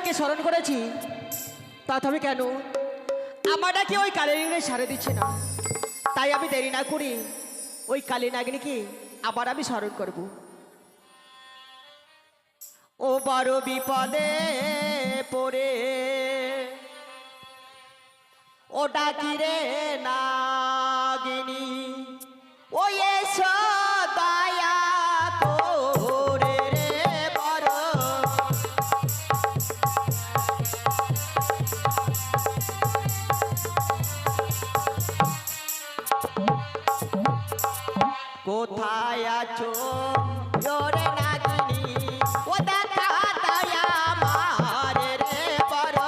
নাগিনীকে স্মরণ করেছি, তা তবে কেন আমার নাকি ওই কালী নাগিনী সারে দিচ্ছে না? তাই আমি দেরি না করি ওই কালী নাগিনীকে আবার আমি স্মরণ করব। ও বড় বিপদে পড়ে ও ডাকি রে নাগিনী, ও এসো দয়া করে রে বড়। কোথায় আছো ওরে নাগিনী, ও দেখা দয়া আমার রে বড়।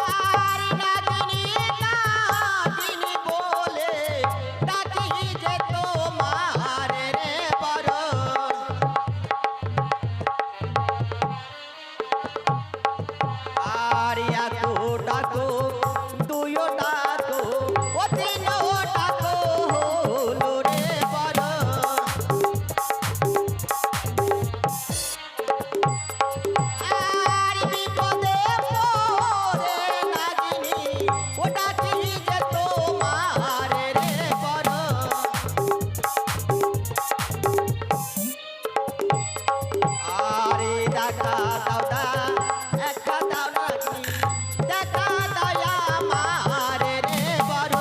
আর নাগিনী নাগিনী বলে ডাকি যে তোমার রে বড়। আর এত ডাকো দুইও ডাকো ও তিনও ডাকো হলো রে বড়। আর বিপদে পড়ে নাগিনী ও ডাকি যে তোমার রে বড়। আরে দেখা দাও না একটা দাও নাগিনী, দেখা দয়া আমার রে বড়।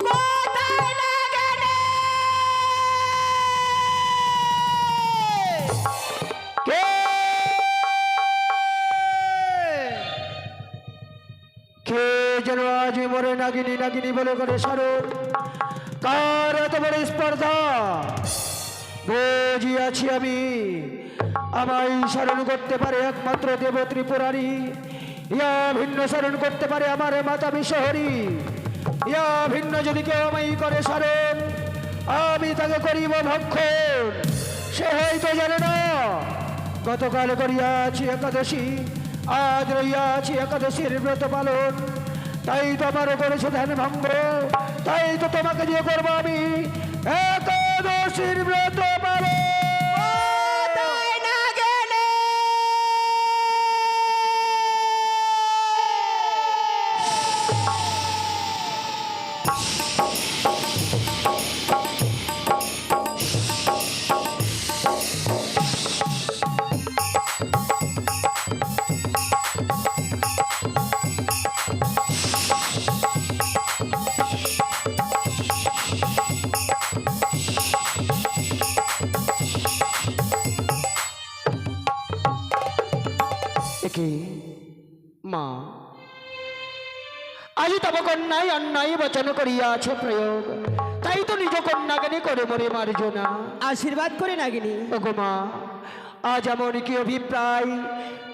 কোথায় নাগিনী? কে কে যেন আজ মরে নাগিনী নাগিনী বলে করে স্মরণ? কার এত বড় স্পর্ধা? বুঝিয়াছি আমি, আমায় স্মরণ করতে পারে একমাত্র দেব ত্রিপুরারি, ইয়া ভিন্ন স্মরণ করতে পারে আমার মাতা বিশ্বহরি। ইয়া ভিন্ন যদি কেউ আমায় করে স্মরণ, আমি তাকে করিব ভক্ষণ। সে হয়তো জানে না গতকাল করিয়াছি একাদশী, আজ রইয়াছি একাদশীর ব্রত পালন। তাই তো আমারও করেছে ধ্যান ভঙ্গ, তাই তো তোমাকে দিয়ে করবো আমি একাদশীর ব্রত পালন। কোথায় নাগিনী? একে মা, আজি তব কন্যায় অন্যায় বচন করিয়াছে প্রয়োগ, তাই তো নিজ কন্যাকে করে মরে মার্জনা। আশীর্বাদ করে নাগিনী। ওগো মা, আজ এমন কি অভিপ্রায়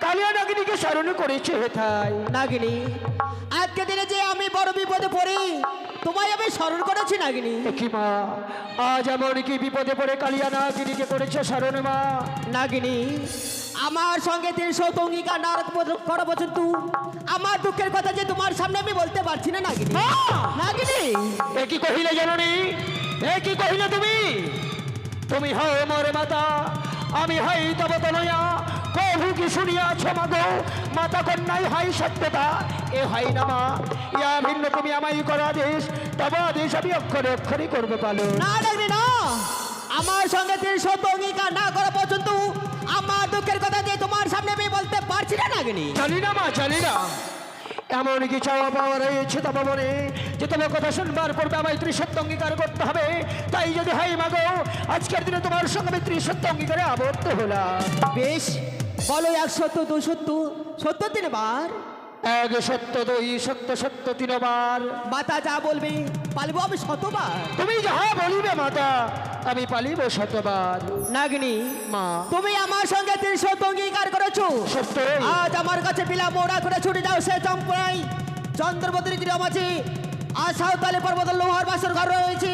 কালিয়া নাগিনীকে স্মরণ করেছে হেথায়? নাগিনী, আজকে দিনে যে আমি বড় বিপদে পড়ি, তোমায় আমি স্মরণ করেছি নাগিনী। কি মা, আজ এমন কি বিপদে পড়ে কালিয়া নাগিনীকে করেছে স্মরণ মা? নাগিনী, আমার সঙ্গে 300 অঙ্গীকার না করা পর্যন্ত আমার দুঃখের কথা যে তোমার সামনে আমি বলতে পারছি না নাগিনী। নাগিনী, এ কি কহিলে জননী? এ কি কহিলে তুমি? তুমি হও মোর মাতা, আমি হই তব তনয়া। প্রভু কি শুনিয়াছ মাগো, মাতা কন্যাই হাই সত্যতা এ হয় না মা। ইয়া ভিন্ন তুমি আমায় করা আদেশ, তব আদেশ আমি অক্ষরে অক্ষরে করবো পালন। না নাগিনী না, আমার সঙ্গে 300 অঙ্গীকার না করা পর্যন্ত আমার দুঃখের কথা যে তোমার সামনে আমি বলতে পারছি না নাগিনী। জানি না মা, জানি না এমন কি চাওয়া পাওয়া রয়েছে তব মনে যে তোমার কথা শুনবার পূর্বে আমায় ত্রিসত্য অঙ্গীকার করতে হবে। তাই যদি হয় মাগো, আজকের দিনে তোমার সঙ্গে আমি ত্রিসত্য অঙ্গীকারে আবদ্ধ হলাম। বেশ, বলো 1 সত্য 2 সত্য 70 তিনবার। 1 সত্য 2 সত্য সত্য 3 বার। মাতা যা বলবে পালবো আমি 100 বার। তুমি যাহা বলিবে মাতা, আমি পালিব 100 বার। নাগিনী মা, তুমি আমার সঙ্গে 300 অঙ্গীকার করেছো, সত্য আজ আমার কাছে বিলাম ওরা করে ছুটে যাও সে চম্পড়াই চন্দ্রবতীর গ্রামাছি। আর সাঁওতালি পর্বতের লোহার বাসর ঘর রয়েছে,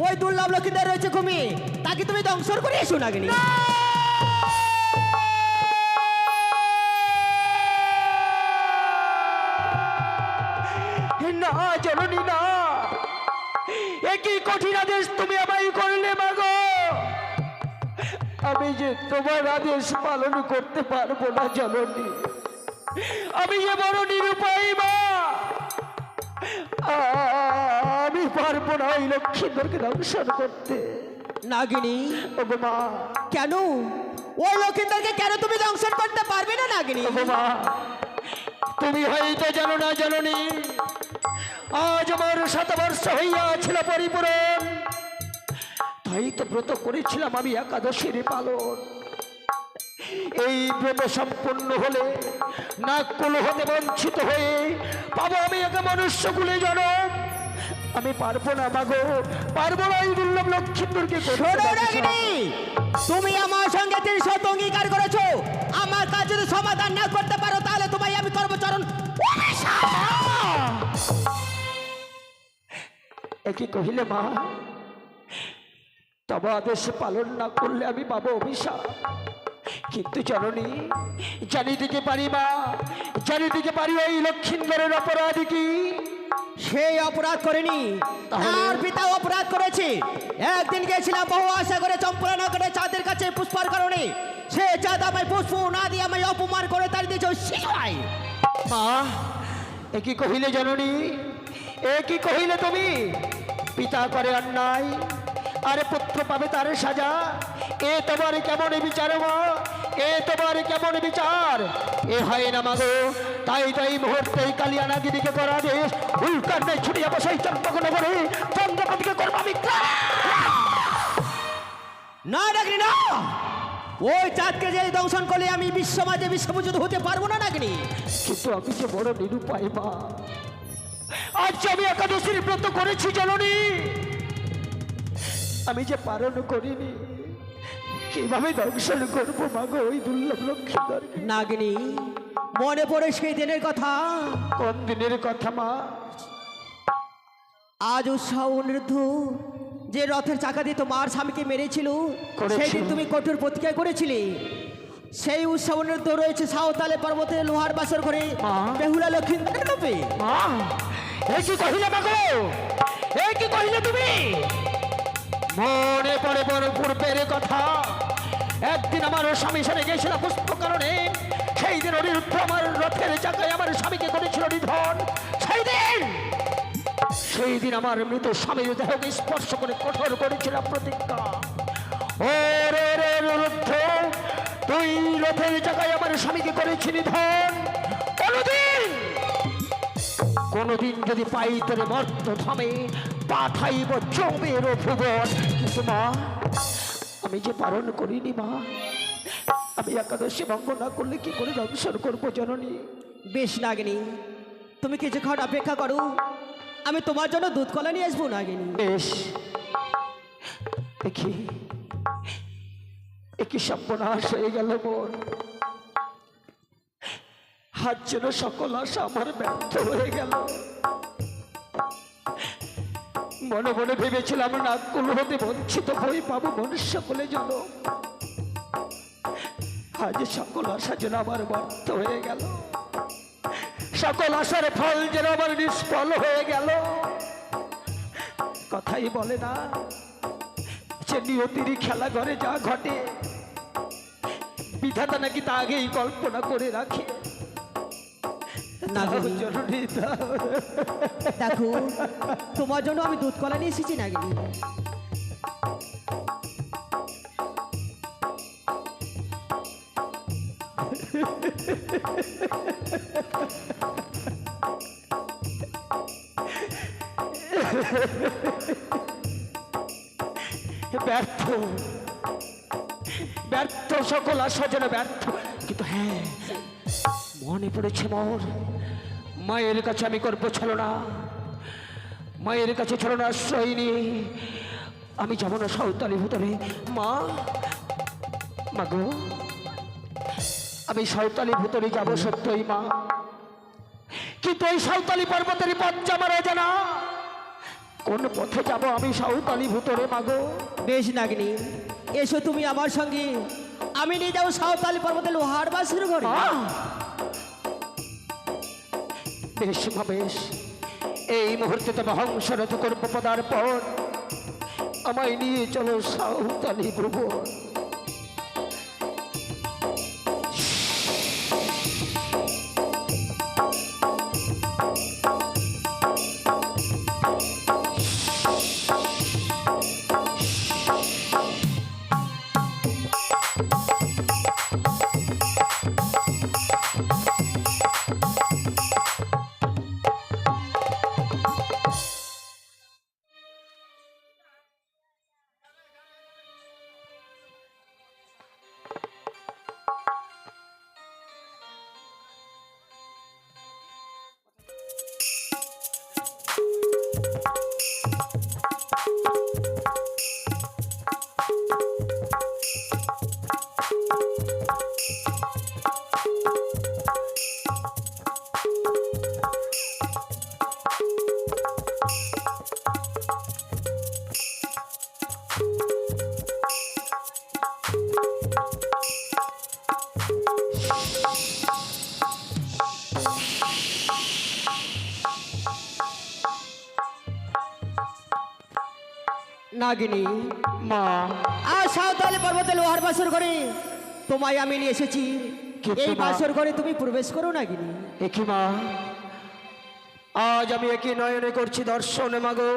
ওই দুর্লভ লক্ষ্মীদের রয়েছে ঘুমিয়ে, তাকে তুমি ধ্বংস করে এসো নাগিনী। না জননী না, এ একই কঠিন আদেশ তুমি আমায় করলে মাগো, আমি যে তোমার আদেশ পালন করতে পারবো না জননী, আমি যে বড় নিরুপায় মা, আমি পারবো না ওই লক্ষ্মীন্দরকে দংশন করতে। নাগিনী, ওগো মা, কেন ওই লক্ষিন্দরকে কেন তুমি দংশন করতে পারবে না নাগিনী? ওগো মা, তুমি হয়তো জানো না জননী, আজ আমার 7 বর্ষ হইয়াছিল পরিপূরণ, তাই তো ব্রত করেছিলাম আমি একাদশীর পালন। এই ব্রত সম্পূর্ণ হলে নাককুল হতে বঞ্চিত হয়ে পাবো আমি এক মনুষ্য কুলে জনম। আমি পারবো না মাগো, পারবো না এই দুর্লভ লক্ষ্মীন্দরকে। শোনো নাগিনী, তুমি আমার সঙ্গে 3 শত অঙ্গীকার করেছো, আমার কাজ যদি সমাধান না করতে পারো তাহলে তোমায় আমি কর্মচরণ একই কহিলে মা, তবে আদেশ পালন না করলে আমি পাবো অভিশাপ। কিন্তু জননী, জানিতে পারি মা, জানিতে পারি ওই লক্ষ্মীন্দরের অপরাধ কি? সেই অপরাধ করেনি, তার পিতা অপরাধ করেছে। একদিন গেছিলাম বহু আশা করে চম্পলানগরে চাঁদের কাছে পুষ্পার কারণে, সে চাঁদ আমায় পুষ্প না দিয়ে আমায় অপমান করে তার দিয়েছে শিখায়। মা, একই কহিলে জননী, একই কহিলে তুমি? পিতা করে অন্যায় আর পুত্র পাবে তার সাজা, এ তোমার কেমন বিচার মা? এ তোমার কেমন বিচার? এ হয় না মাগো, তাই তো এই মুহূর্তে কালিয়ানাগিরিকে করা দেশ উল্কার নেই ছুটিয়া বসাই চম্পকনগরে চন্দ্রপতিকে করবো আমি। না নাগিনী না, ওই চাঁদকে যে দংশন করলে আমি বিশ্ব মাঝে বিশ্বপূজিত হতে পারবো না নাগিনী। কিন্তু আমি যে বড় নিরুপায় মা, আজ আমি একাদশীর ব্রত করেছি জননী, আমি যে পালন করিনি, কিভাবে দংশন করবো মাগো ওই দুর্লভ লক্ষ্মীন্দরকে? নাগিনী, মনে পড়ে সেই দিনের কথা? কোন দিনের কথা মা? আজ উৎসব অনিরুদ্ধ যে রথের চাকা দিয়ে তোমার স্বামীকে মেরেছিল, করেছিল। সেই দিন তুমি কঠোর প্রতিজ্ঞা করেছিলে। সেই উৎসব অনিরুদ্ধ রয়েছে সাঁওতালে পর্বতে লোহার বাসর ঘরে মা। বেহুলা লক্ষ্মীন্দরের রূপে। মা, এ কি কহিলে মাগো, এ কি কহিলে তুমি? মনে পড়ে বড় পূর্বের কথা, একদিন আমার স্বামী সাথে গেছিল পুষ্প কারণে, সেই দিন অনিরুদ্ধ আমার রথের চাকায় আমার স্বামীকে করেছিল নিধন। সেই দিন আমার মৃত স্বামীর দেহকে স্পর্শ করে কঠোর করেছিলাম প্রতিজ্ঞা, ও রে রে অনিরুদ্ধ, তুই রথের চাকায় আমার স্বামীকে করেছি নিধন। কোনদিন যদি পাই তোর মর্ত থামে পাঠাইব জমের ভুবন। কিন্তু মা, আমি যে পালন করিনি মা, আমি একাদশী ভঙ্গ না করলে কি করে দংশন করবো জননী? বেশ নাগিনী, তুমি কিছুক্ষণ অপেক্ষা করো, আমি তোমার জন্য দুধ কলা নিয়ে আসবো নাগিনী। বেশ, দেখি একই সর্বনাশ হয়ে গেল মোর, হাত যেন সকল আশা আমার ব্যর্থ হয়ে গেল। মনে মনে ভেবেছিলাম নাককুল হতে বঞ্চিত হয়ে পাবো মনুষ্য বলে যেন, আজ সকল আশা যেন আমার ব্যর্থ হয়ে গেল, সকল আশার ফল যেন আমার নিষ্ফল হয়ে গেল। কথাই বলে না যে নিয়তির খেলা ঘরে যা ঘটে বিধাতা নাকি তা আগেই কল্পনা করে রাখে। নাগিনী, জরুরি দেখো তোমার জন্য আমি দুধ কলা নিয়ে এসেছি নাগিনী। ব্যর্থ, ব্যর্থ, সকল আশা যেন ব্যর্থ। কিন্তু হ্যাঁ, মনে পড়েছে মোর, মায়ের কাছে আমি করবো ছিল না, মায়ের কাছে ছিল না আশ্রয় নিয়ে আমি যাবো না সাঁওতালি ভূতরে। মা, মাগো, আমি সাঁওতালি ভূতরে যাবো সত্যই মা, কিন্তু ওই সাঁওতালি পর্বতের পথ আমার জানা, কোন পথে যাব আমি সাঁওতালি ভূতরে মাগো? বেশ নাগিনী, এসো তুমি আমার সঙ্গে, আমি নিয়ে যাবো সাঁওতালি পর্বতে লোহার বাসের ঘরে। বেশ মা, বেশ, এই মুহূর্তে তো হংসরথ করবো পদার্পণ। আমায় নিয়ে চলো সাঁওতালি ভুবন। নাগিনী, মা, আর সাঁওতালি পর্বতে লোহার বাসর ঘরে তোমায় আমি নিয়ে এসেছি। কিন্তু এই মা- বাসর ঘরে তুমি প্রবেশ করো নাগিনী। একই মা, আজ আমি একই নয়নে করছি দর্শন মাগো।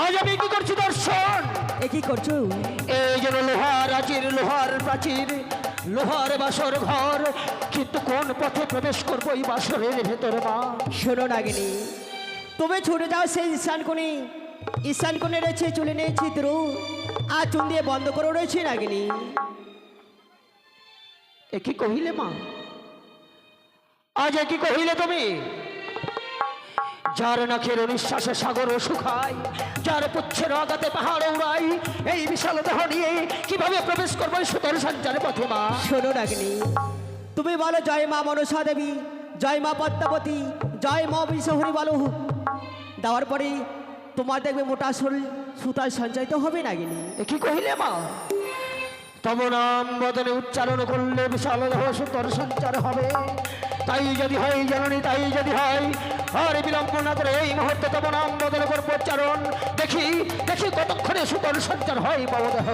আজ আমি কি করছি দর্শন। এ কি করছো? এই যেন লোহার আচির, লোহার প্রাচীর, লোহার বাসর ঘর, কিন্তু কোন পথে প্রবেশ করবো এই বাসরের ভেতরে মা? শোনো নাগিনী, তুমি ছুটে যাও সেই ঈশান কোণে। ঈশান কোণে রয়েছে চুলে নেই ছিদ্র, আর চুন দিয়ে বন্ধ করে রয়েছে নাগিনী। একই কহিলে মা, আজ একই কহিলে তুমি? যার নাকের নিঃশ্বাসে সাগর শুকায়, যার পুচ্ছের আঘাতে পাহাড় উড়াই, এই বিশাল দেহ নিয়ে কিভাবে প্রবেশ করবো এই সুদর্শনচারে পথে মা? শোনো নাগিনী, তুমি বলো জয় মা মনসা দেবী, জয় মা পদ্মাবতী, জয় মা বিশ্বহরি বলো। দেওয়ার পরে তোমার দেখবে মোটা শরীর সুতার সঞ্চয়িত হবে নাগিনী। কি কহিলে মা? তব নাম বদনে উচ্চারণ করলে বিশাল দেহ সুদর্শনচার হবে। তাই যদি হয় জাননি, তাই যদি হয়, আর বিলম্ব না করে এই মুহূর্তে তব নাম বদলে করবো উচ্চারণ। দেখি দেখি কতক্ষণে সুদর্শনচার হয় বাবদেহ।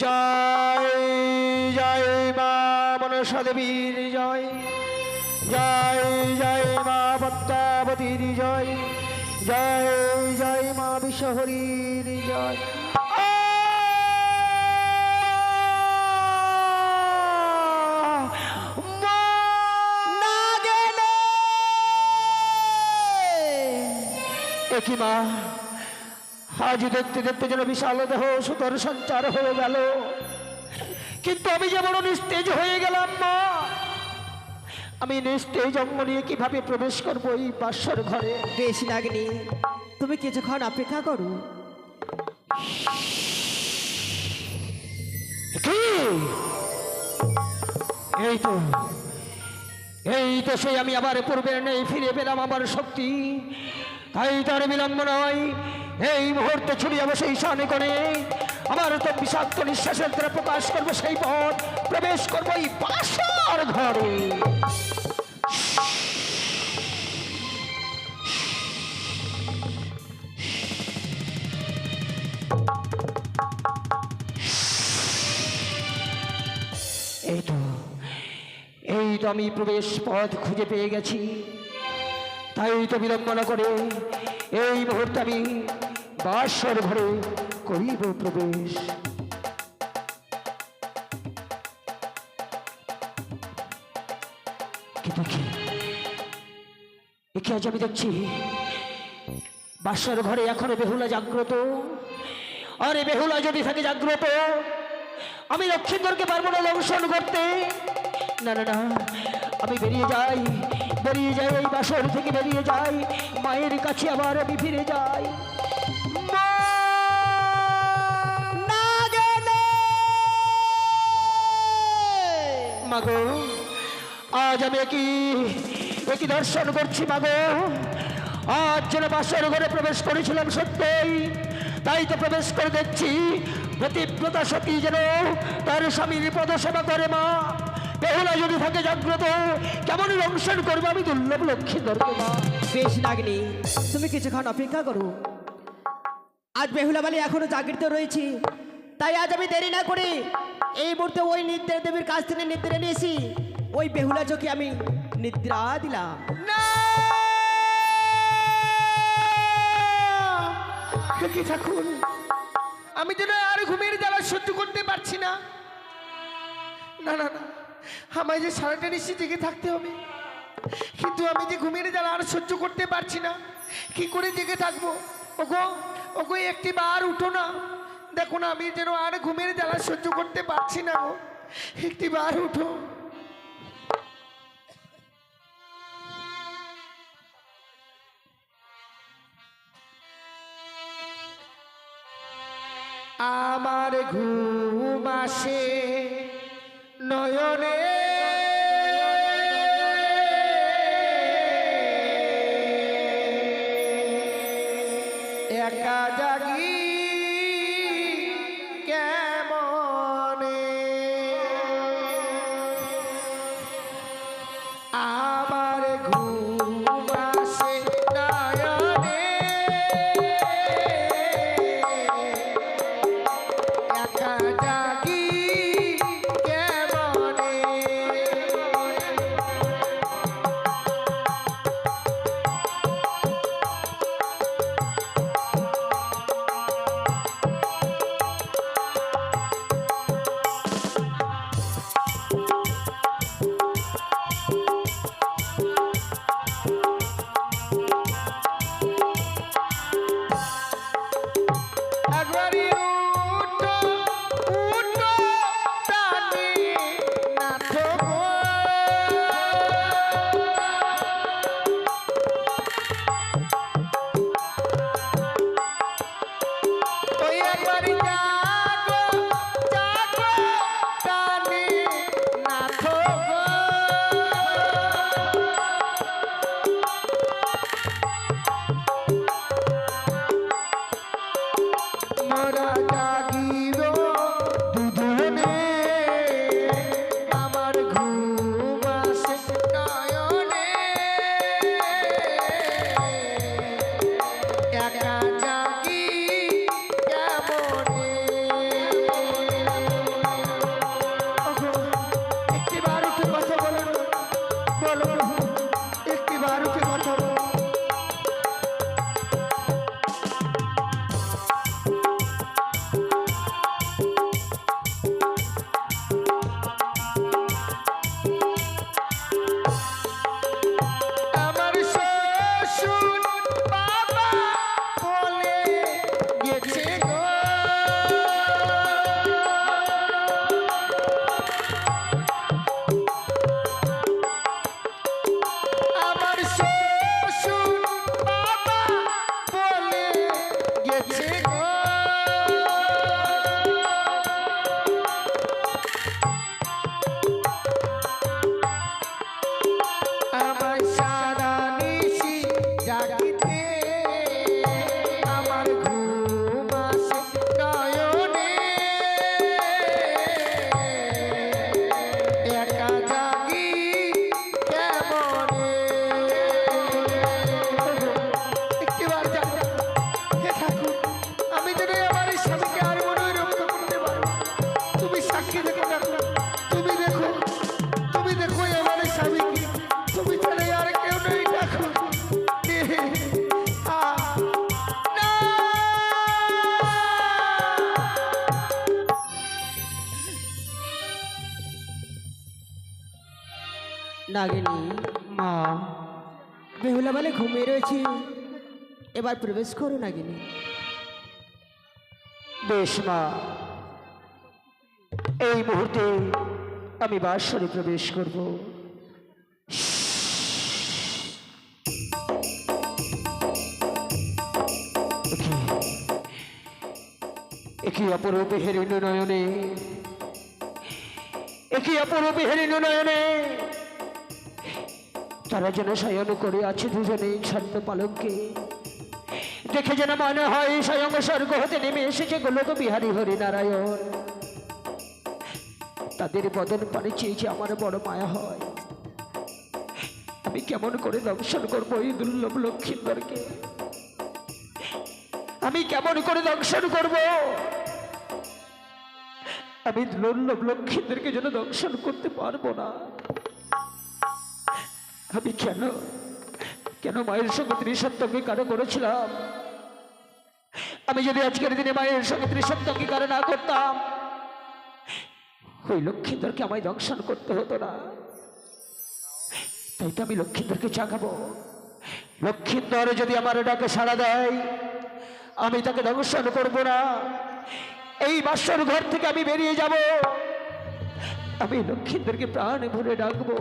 জয় জয় মা মনসা দেবীর জয়, জয় জয় মা পদ্মাবতীর জয়, জয় জয় মা বিশ্বহরীর জয়। একই মা, আজ দেখতে দেখতে যেন বিশাল দেহ সুদর্শনচার হয়ে গেল, কিন্তু আমি যেমন নিস্তেজ হয়ে গেলাম মা। আমি নিস্তেজ অঙ্গ নিয়ে কিভাবে প্রবেশ করবো এই বাসর ঘরে? বেশ নাগিনী, তুমি কিছুক্ষণ অপেক্ষা করো। কি? এই তো সেই আমি আবার পূর্বের নেই ফিরে পেলাম আমার শক্তি। তাই তার বিলম্ব নয়, এই মুহূর্তে ছুটে যাবো সেই শানে করে। আমার তো বিষাক্ত নিঃশ্বাসের দ্বারা প্রকাশ করবো সেই পথ, প্রবেশ করবো এই বাসর ঘরে। এই তো আমি প্রবেশ পথ খুঁজে পেয়ে গেছি। তাই তো বিলম্ব না করে এই মুহূর্তে আমি বাসর ঘরে করিব প্রবেশ। কিন্তু কি আজ আমি দেখছি বাসর ঘরে এখনো বেহুলা জাগ্রত। আরে বেহুলা যদি থাকে জাগ্রত, আমি লক্ষ্মীন্দরকে পারবো না দংশন করতে। না না না, আমি বেরিয়ে যাই এই বাসর থেকে বেরিয়ে যাই, মায়ের কাছে আবার আমি ফিরে যাই। মাগো, আজ আমি একই দর্শন করছি মাগো। আজ যেন বাসর ঘরে প্রবেশ করেছিলাম সত্যই, তাই তো প্রবেশ করে দেখছি প্রতিব্রতা সতী যেন তার স্বামীর পদসেবা করে মা। বেহুলা যদি থাকে জাগ্রত কেমন রংসন করবো আমি দুর্লভ লক্ষ্মীধরকে মা। বেশ নাগিনী, তুমি কিছুক্ষণ অপেক্ষা করো। আজ বেহুলা বালি এখনো জাগৃত রয়েছি, তাই আজ আমি দেরি না করে এই মুহূর্তে ওই নিদ্রা দেবীর কাছ থেকে নিদ্রা নিয়েছি। ওই বেহুলা চোখে আমি নিদ্রা দিলাম। কি ঠাকুর, আমি যেন আর ঘুমের জ্বালা সহ্য করতে পারছি না। না না না, আমায় যে সারাটা নিশ্চিত জেগে থাকতে হবে, কিন্তু আমি যে ঘুমের জ্বালা আর সহ্য করতে পারছি না। কি করে জেগে থাকবো? ওগো ওগো, একটি বার উঠো না, দেখো না আমি যেন আর ঘুমের জ্বালা সহ্য করতে পারছি না গো, একটি বার উঠো। আমার ঘুম আসে নয়নে, একা জাগি কেমনে, আমার ঘুম আসে নয়নে, একা জাগি কেমনে। একবারই উঠো উঠো প্রাণী নাথ গো, ওই একবারই জাগো জাগো প্রাণী নাথ গো। মোরা জাগিব দুজনে, আমার ঘুম আসে নয়নে, একা জাগি কেমনে। ওগো, একটিবার উঠে কথা বলো না, বলো প্রভু, একটিবার উঠে কথা বলো। আমার শ্বশুর বাবা বলে গেছে গো, আমার শ্বশুর বাবা বলে গেছে গো, আমার সারা নিশি জাগিতে, আমার ঘুম আসে নয়নে, একা জাগি কেমনে। একটিবার জাগো, হে ঠাকুর, আমি যেন আমার এই স্বামীকে আর মনে রক্ষা করতে পারবো। তুমি সাক্ষী দেখো ঠাকুর, তুমি দেখো, তুমি দেখো আমার এই স্বামীকে, তুমি ছাড়া আর কেউ নেই ঠাকুর। না! নাগিনী, মা বেহুলা বালি ঘুমিয়ে রয়েছি, এবার প্রবেশ করো নাগিনী। বেশ মা, এই মুহূর্তে আমি বাসরে প্রবেশ করব। একই অপরূপে হেরিণ নয়নে, একই অপরূপে হেরিণ নয়নে তারা যেন শয়ন করে আছে দুজনে ছন্ন পালঙ্কে। দেখে যেন মনে হয় স্বয়ং স্বর্গ হতে নেমে এসেছে গোলক বিহারী হরিনারায়ণ। তাদের বদন পানি চেয়েছে আমার বড় মায়া হয়। আমি কেমন করে দংশন করবো এই দুর্লভ লক্ষ্মীন্দরকে? আমি কেমন করে দংশন করব? আমি দুর্লভ লক্ষ্মীদেরকে যেন দংশন করতে পারবো না। আমি কেন কেন মায়ের সঙ্গে ত্রিসত্য অঙ্গীকার করেছিলাম? আমি যদি আজকের দিনে মায়ের সঙ্গে ত্রিসত্য অঙ্গীকার না করতাম, ওই লক্ষ্মীন্দরকে আমায় দংশন করতে হতো না। তাই তো আমি লক্ষ্মীন্দরকে জাগাবো। লক্ষ্মীন্দর যদি আমার ডাকে সাড়া দেয়, আমি তাকে দংশন করব না। এই বাসর ঘর থেকে আমি বেরিয়ে যাব। আমি লক্ষ্মীন্দরকে প্রাণ ভরে ডাকবো,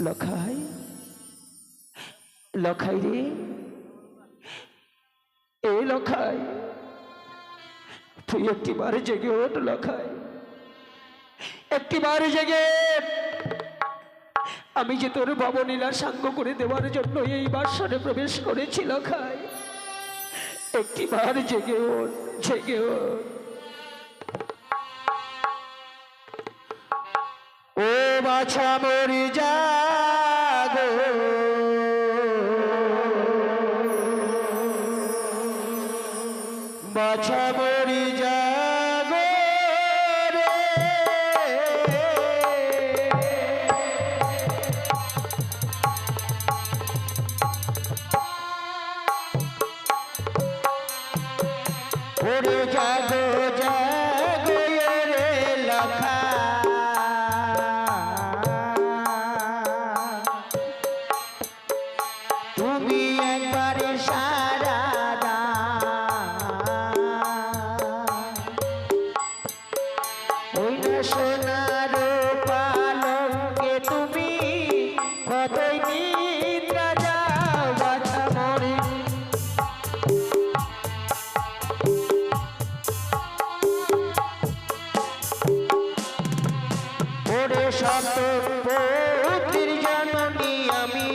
লখাই, লখাই রে, এই লখাই, তুই একটিবার জেগে ওঠ লখাই, একটিবার জেগে। আমি যে তোর ভবনীলা সাঙ্গ করে দেওয়ার জন্য এই বাসরে প্রবেশ করেছি লখাই, একটিবার জেগে ওঠ, জেগে ওঠ। ও বাছা মরি জাগো, বাছা মরি জাগো রে, ওরে জাগো জাগো রে লখা, তুমি একবার সারা ওই না সোনার পালঙ্কে তুমি কতই নিদ্রা যাও বাছা মরি। ওরে সপ্তপতির জননী আমি,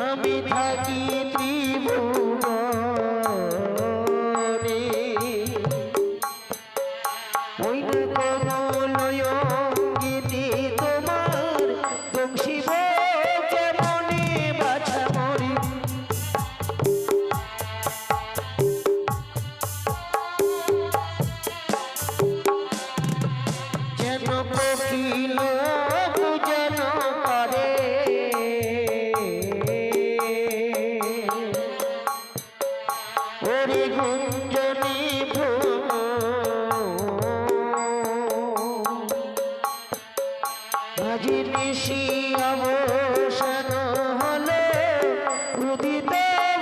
আমি থাকি ত্রিভুবনে, ওই কমলয়ঙ্গিনী তোমার দংশিব কেমনে বাছা মরি। যেন কোকিল যেন করে ওরে গুঞ্জনী আজি নিশি অবসান হলে উদিত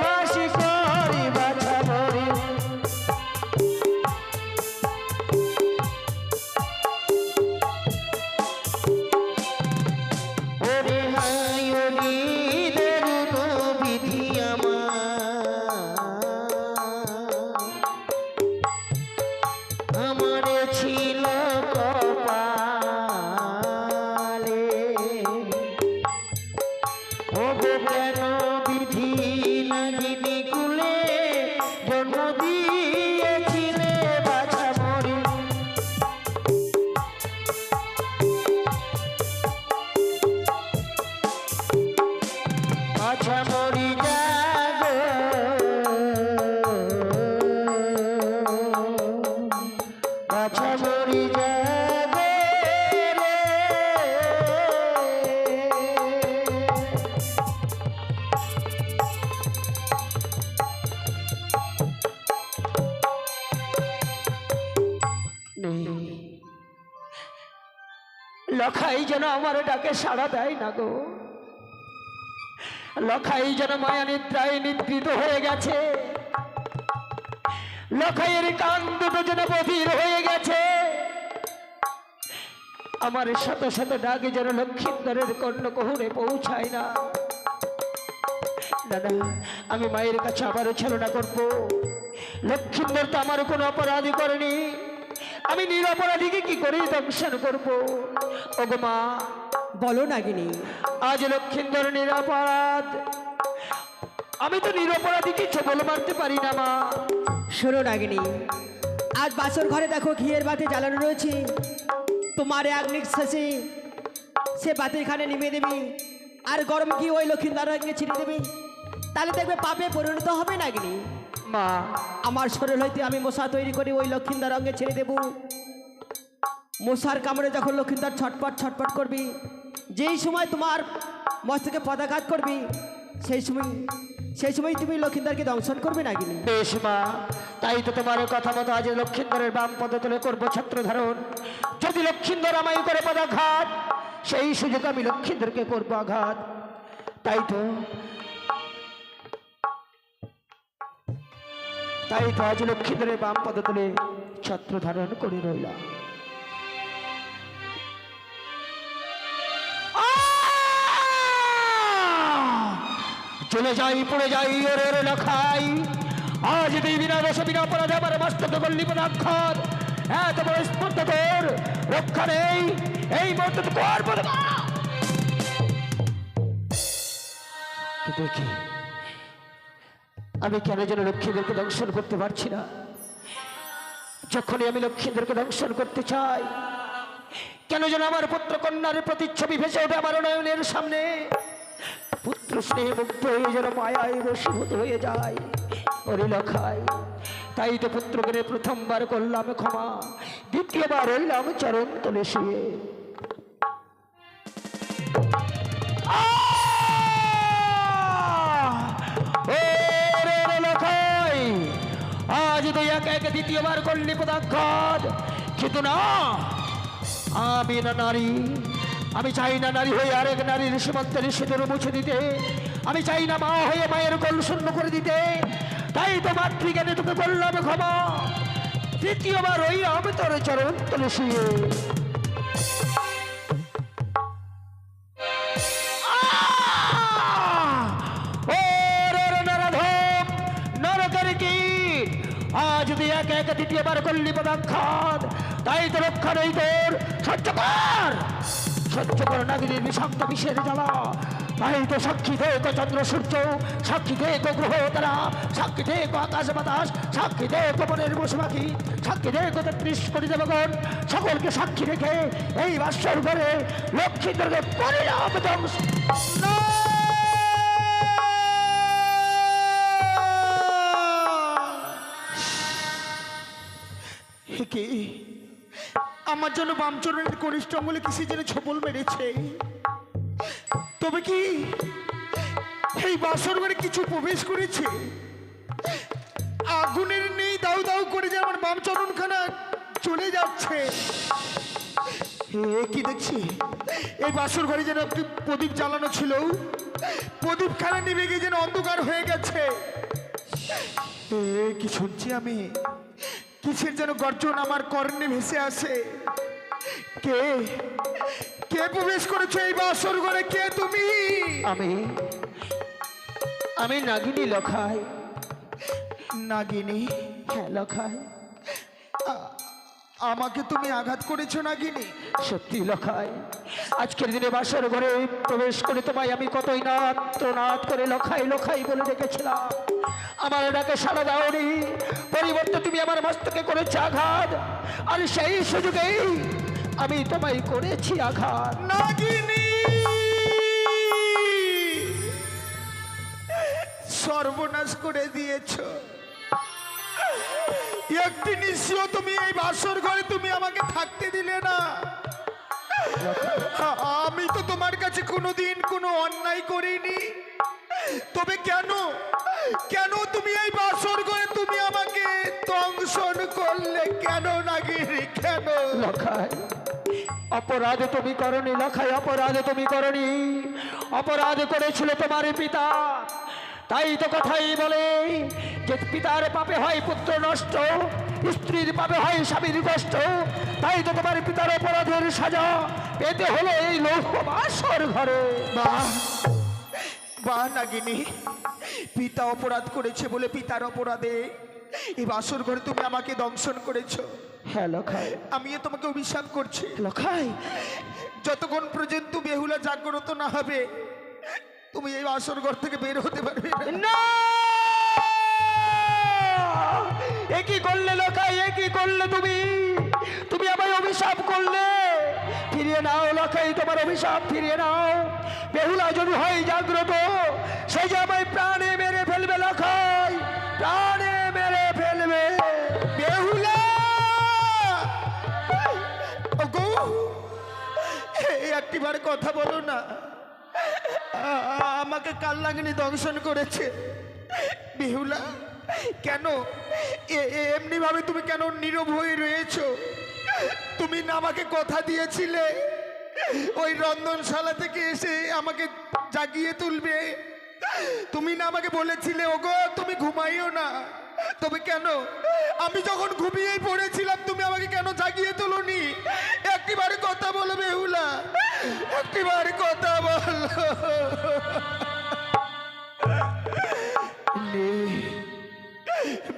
ভাসি করি বাছা মরি। ওরে হায়নি দেরুন বিধি আমার ছিল কপালে, ওগো কেন বিধি নাগিনী কুলে জন্ম দিয়েছিলে বাছা মরি। বাছা মরি জাগো, বাছা মরি জাগো রে। লখাই যেন আমার ডাকে সাড়া দেয় না গো। লখাই যেন মায়া নিদ্রায় নিদ্রিত হয়ে গেছে। লখাইয়ের কান দুটো যেন বধির হয়ে গেছে। আমার শত শত ডাকে যেন লক্ষ্মীন্দরের কর্ণকোহরে পৌঁছায় না। দাদা, আমি মায়ের কাছে আবারও ছলনা করবো। লক্ষ্মীন্দর তো আমার কোনো অপরাধী করেনি, আমি নিরপরাধীকে কি করে দংশন করবো? ওগো মা, বলো নাগিনী। আজ লক্ষ্মীন্দর নিরাপরাধ, আমি তো নিরপরাধী কিছু বলে মারতে পারি না মা। শোনো নাগিনী, আজ বাসর ঘরে দেখো ঘিয়ের বাতি জ্বালানো রয়েছে, তোমার এক নিঃশ্বাসে সে বাতিখানে নিমে দেবি আর গরম ঘি ওই লক্ষ্মীদার রঙে ছিটিয়ে দেবি, তাহলে দেখবে পাপে পরিণত হবে নাগিনী। মা আমার শরীর হইতে আমি মশা তৈরি করে ওই লক্ষ্মীদার রঙে ছেড়ে দেব। মশার কামড়ে যখন লক্ষ্মীদার ছটপট ছটপট করবি, যেই সময় তোমার মস্তকে পদাঘাত করবি, সেই সময় তুমি লক্ষ্মীদারকে দংশন করবে নাগিনী। বেশ মা, তাই তো তোমার কথা মতো আজ লক্ষ্মীন্দরের বাম পদ তুলে করবো ছত্র ধারণ। যদি লক্ষ্মীন্দর আমায় করে পদাঘাত, সেই সুযোগ আমি লক্ষ্মীন্দরকে করবো আঘাত। তাই তো আজ লক্ষ্মীন্দরের বাম পদ তুলে ছত্র ধারণ করে রইলাম। চলে যাই পড়ে যাই ওরে ওরে লখাই, আজ তুই বিনা দোষে বিনা অপরাধে আমার মস্তক করলি পদাক্ষর। এত বড় স্পর্ধ তোর রক্ষা নেই, এই মুহূর্তে তো করবো না। দেখি আমি কেন যেন লক্ষ্মীদেরকে দংশন করতে পারছি না। যখনই আমি লক্ষ্মীদেরকে দংশন করতে চাই, কেন যেন আমার পুত্র কন্যার প্রতিচ্ছবি ভেসে ওঠে আমার নয়নের সামনে। পুত্র স্নেহে মুগ্ধ হয়ে যেন মায়ায় বশীভূত হয়ে যায় ওরে লখাই। তাই তো পুত্রকে প্রথমবার করলাম ক্ষমা, দ্বিতীয়বার হইলাম চরণ তলে শুয়ে। আজ তুই একে একে দ্বিতীয়বার করলি পদাঘাত, কিন্তু না, আমি না নারী, আমি চাই না নারী হয়ে আরেক নারীর সীমান্তের সিঁদুর মুছে দিতে, আমি চাই না মা হয়ে মায়ের কোল শূন্য করে দিতে। তাই তো মাতৃজ্ঞানে তোকে বললাম ক্ষমা, তৃতীয়বার ওই আমি তোর চরণ তলে শুয়ে। আজ তুই একে একে দ্বিতীয়বার করলি পদাঘাত, তাই তো রক্ষা নেই তোর। সহ্য কর নাগিনীর বিষাক্ত বিষের জ্বালা। তাই তো সাক্ষী দেখো চন্দ্র সূর্য, সাক্ষী দেখো গ্রহ তারা, সাক্ষী দেখো আকাশ বাতাস, সাক্ষী দেখো বনের পশু পাখি, সাক্ষী দেখো ৩৩ কোটি দেবগণ, সকলকে সাক্ষী রেখে এই বাসর ঘরে লক্ষ্মীদেরকে পরিণাম ধ্বংস। কি আমার জন্য বামচরণের কনিষ্ঠ অঙ্গুলে কিসে যেন ছবল মেরেছে? তবে কি এই বাসর ঘরে কিছু প্রবেশ করেছে? আগুনের নেই দাউ দাউ করে যে আমার বামচরণখানা চলে যাচ্ছে। কি দেখছি এই বাসর ঘরে যেন একটি প্রদীপ জ্বালানো ছিল, প্রদীপ খানা নিভে গিয়ে যেন অন্ধকার হয়ে গেছে। কি শুনছি আমি? কিসের যেন গর্জন আমার কর্ণে ভেসে আসে। কে কে প্রবেশ করেছো এই বাসর ঘরে? কে তুমি? আমি নাগিনী লখাই। নাগিনী? হ্যাঁ লখাই। আমাকে তুমি আঘাত করেছো নাগিনী? সত্যি লখাই, আজকের দিনে বাসর ঘরে প্রবেশ করে তোমায় আমি কতই নাদ করে লখাই লখাই বলে ডেকেছিলাম। আমার ডাকে সাড়া দাওনি, পরিবর্তে তুমি আমার মস্তকে করেছো আঘাত, আর সেই সুযোগেই আমি তোমায় করেছি আঘাত। নাগিনী, সর্বনাশ করে দিয়েছো। একটি নিশ্চয় তুমি এই বাসর ঘরে তুমি আমাকে থাকতে দিলে না। আমি তো তোমার কাছে কোনোদিন কোনো অন্যায় করিনি, তবে কেন কেন তুমি এই বাসর ঘরে তুমি আমাকে দংশন করলে কেন নাগিনী? কেন? লখাই, অপরাধ তুমি করনি লখাই, অপরাধ তুমি করনি, অপরাধ করেছিল তোমার পিতা। তাই তো কথাই বলে যে পিতার পাপে হয় পুত্র নষ্ট, স্ত্রীর পাপে হয় স্বামীর কষ্ট। তাই তো তোমার পিতার অপরাধের সাজা পেতে হলো এই লৌহ বাসর ঘরে। বা নাগিনী, পিতা অপরাধ করেছে বলে পিতার অপরাধে এই বাসর ঘরে তুমি আমাকে দংশন করেছো। হ্যাঁ লখাই, আমিও তোমাকে অভিশাপ করছি। লখাই, যতক্ষণ পর্যন্ত বেহুলা জাগ্রত না হবে তুমি এই বাসর ঘর থেকে বের হতে পারবে না। না, এ কি করলে লখাই, এ কি করলে তুমি? তুমি আমায় অভিশাপ করলে। ফিরিয়ে নাও লখাই, তোমার অভিশাপ ফিরিয়ে নাও। বেহুলা যদি হয় জাগ্রত, সে যে আমায় প্রাণে মেরে ফেলবে লখাই, প্রাণে মেরে ফেলবে। বেহুলা, ওগো, এই একটিবার কথা বলো না। আমাকে কাল লাগনি দংশন করেছে। বেহুলা, কেন এমনি ভাবে তুমি কেন নীরব হয়ে রয়েছো? তুমি না আমাকে কথা দিয়েছিলে ওই রন্ধনশালা থেকে এসে আমাকে জাগিয়ে তুলবে। তুমি না আমাকে বলেছিলে ওগো তুমি ঘুমাইও না। তবে কেন আমি যখন ঘুমিয়েই পড়েছিলাম তুমি আমাকে কেন জাগিয়ে তুলোনি? একটিবারে কথা বলো বেহুলা, একটিবারে কথা বলো।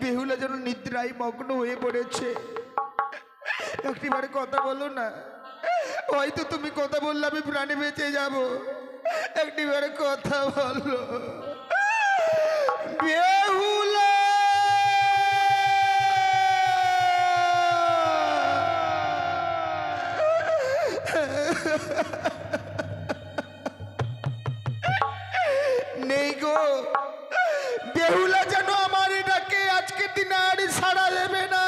বেহুলা যেন নিদ্রায় মগ্ন হয়ে পড়েছে। একটিবারে কথা বলো না। হয়তো তুমি কথা বললে আমি প্রাণে বেঁচে যাব। একটিবারে কথা বলো বেহুলা। নেই গো, বেহুলা যেন আমার এটাকে আজকের দিন আর সাড়া দেবে না।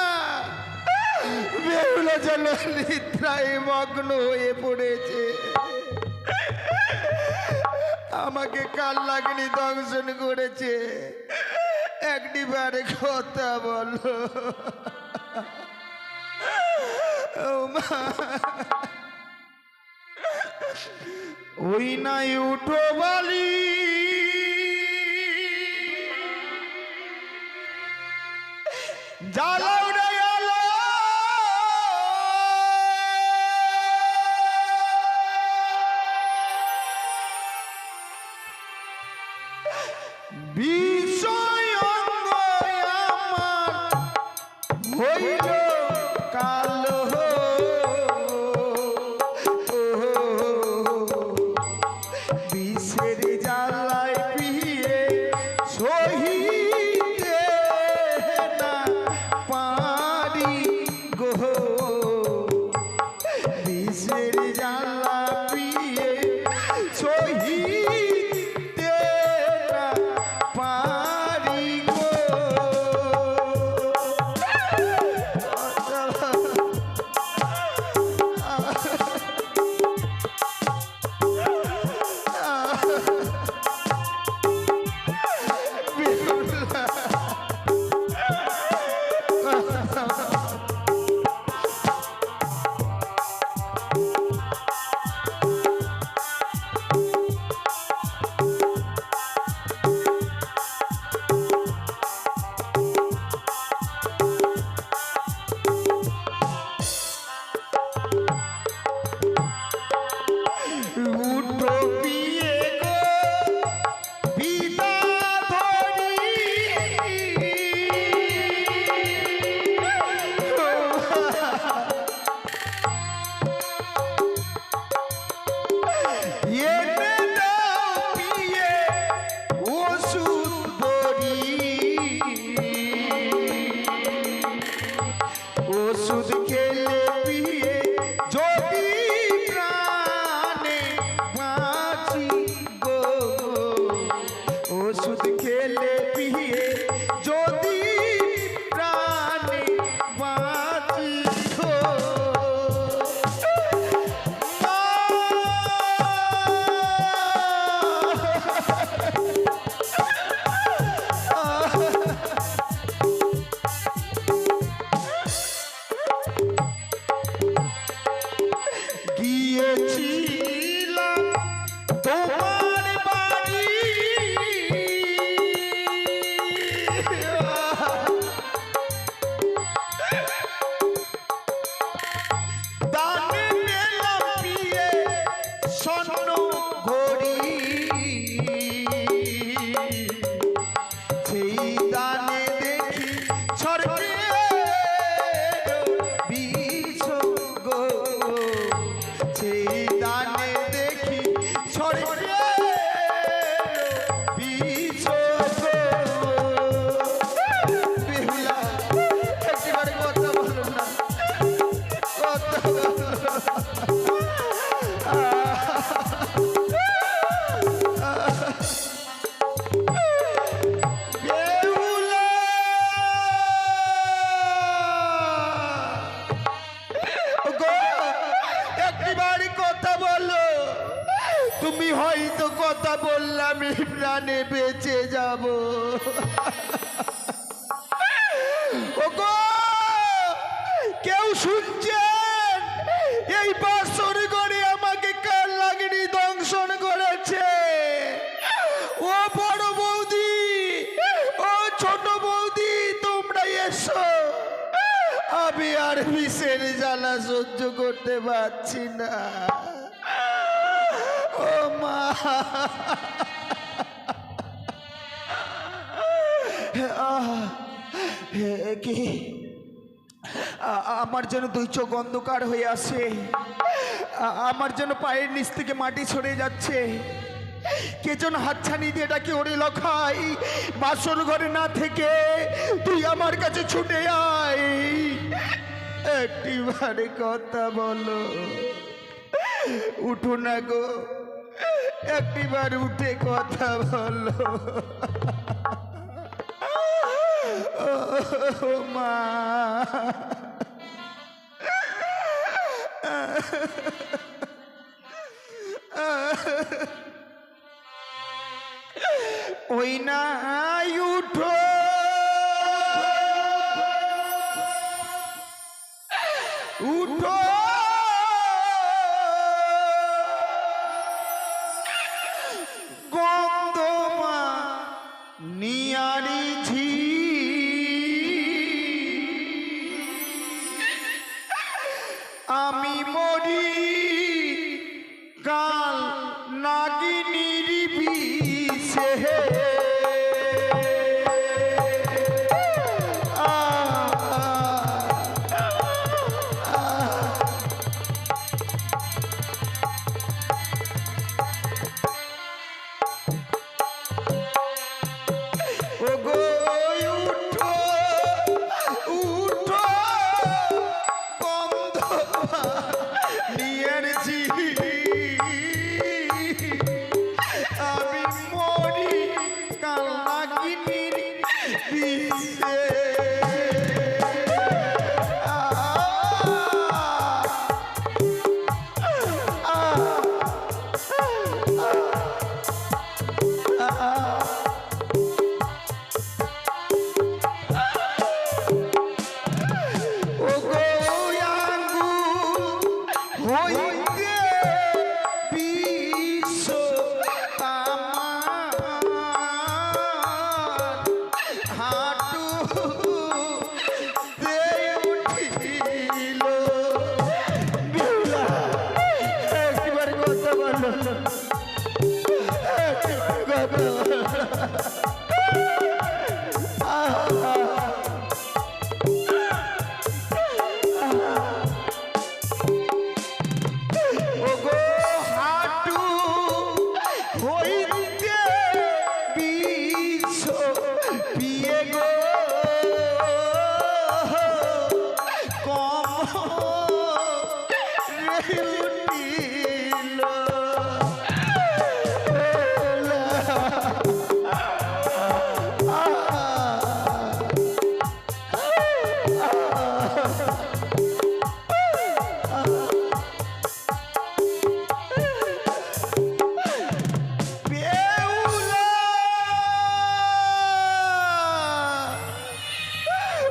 বেহুলা যেন নিদ্রায় মগ্ন হয়ে পড়েছে। আমাকে কাল লাগনি দংশন করেছে। একটিবারে কথা বলো ও মা। ওই নাই উঠো বালি, জ্বালাও না আলো, বিষয় অঙ্গ আমার হইল কালো। বিষের জ্বালায় পিয়ে সহিতে না পারি গো। বিষের জ্বালা পিয়ে সহিতে না পারি গো। কথা বললাম এই প্রাণে বেঁচে যাব। ওগো কেউ শুনছেন? এই বাসর ঘরে আমাকে কাল লাগনি দংশন করেছে। ও বড় বৌদি, ও ছোট বৌদি, তোমরা এসো, আমি আর বিষের জ্বালা সহ্য করতে পারছি না। ও মা, কি আমার যেন দুই চোখ অন্ধকার হয়ে আসে, আমার যেন পায়ের নিচ থেকে মাটি সরে যাচ্ছে। কে যেন হাতছানি দিয়ে ডাকে, ওরে লখাই, বাসর ঘরে না থেকে তুই আমার কাছে ছুটে আয়, একটিবারে কথা বলো। উঠো না গো, একটিবার উঠে কথা বলো। ও মা, ওই না উঠো, উঠো, গন্ধমা নিয়ারি ঝি, আমি মরি কাল নাগিনীর বিষে। ওগো উঠো, উঠো, গন্ধমা নিয়ারি ঝি, আমি মরি কাল নাগিনীর বিষে। ওগো আঙ্গুল হইতে বিষ আমার হাঁটুতে উঠিল। একবার কথা বলো, একবার কথা বলো। ওগো হাঁটু হইতে বিষ পিয়ে গো কম রে উঠিল। বেউলা!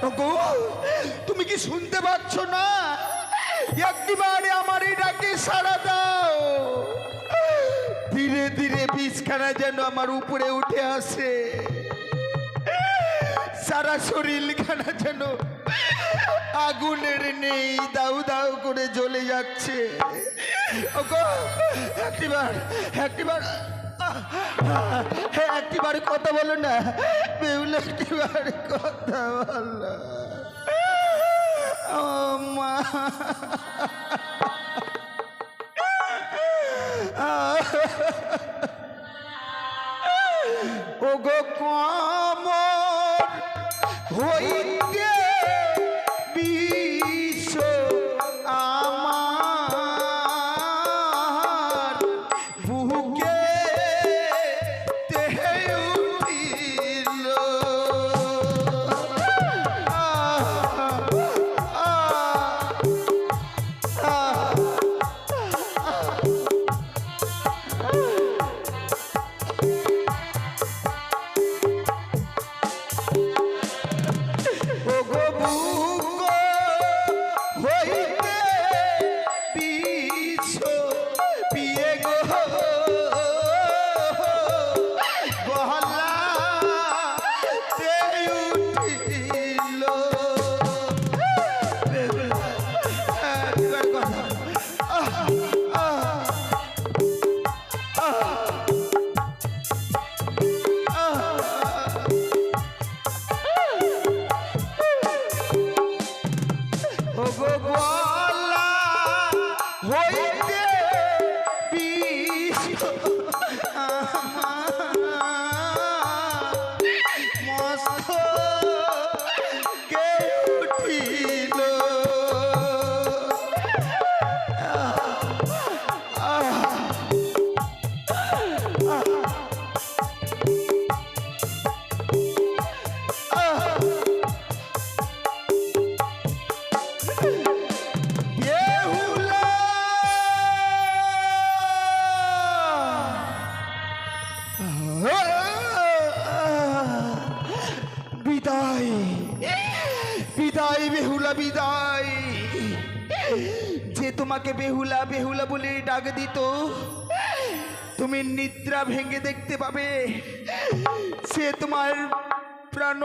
ওগো, তুমি কি শুনতে পাচ্ছ না? একটিবারে আমার এই ডাকে সাড়া দাও। ধীরে ধীরে বিষখানা যেন আমার উপরে উঠে আসে, সারা শরীরখানা যেন আগুনের নেই দাউ দাউ করে জ্বলে যাচ্ছে। ওগো একটিবার, একটিবার, একটিবার কথা বলো না বেউলা, একটিবার কথা বলো। ও মা, ওগো কমর হইতে বিষ আমার বুকে তেহে উঠিল। বিদায় বেহুলা বিদায়। যে তোমাকে বেহুলা বেহুলা বলে ডাক দিত, তুমি নিদ্রা ভেঙে দেখতে পাবে সে তোমার প্রাণ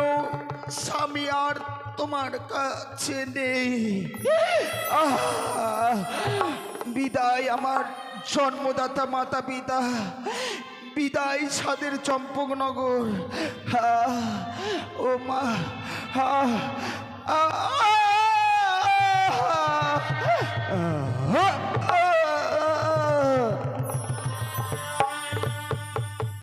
স্বামী আর তোমার কাছে নেই। বিদায় আমার জন্মদাতা মাতা পিতা, বিদায় সাদের চম্পকনগর। ও মা,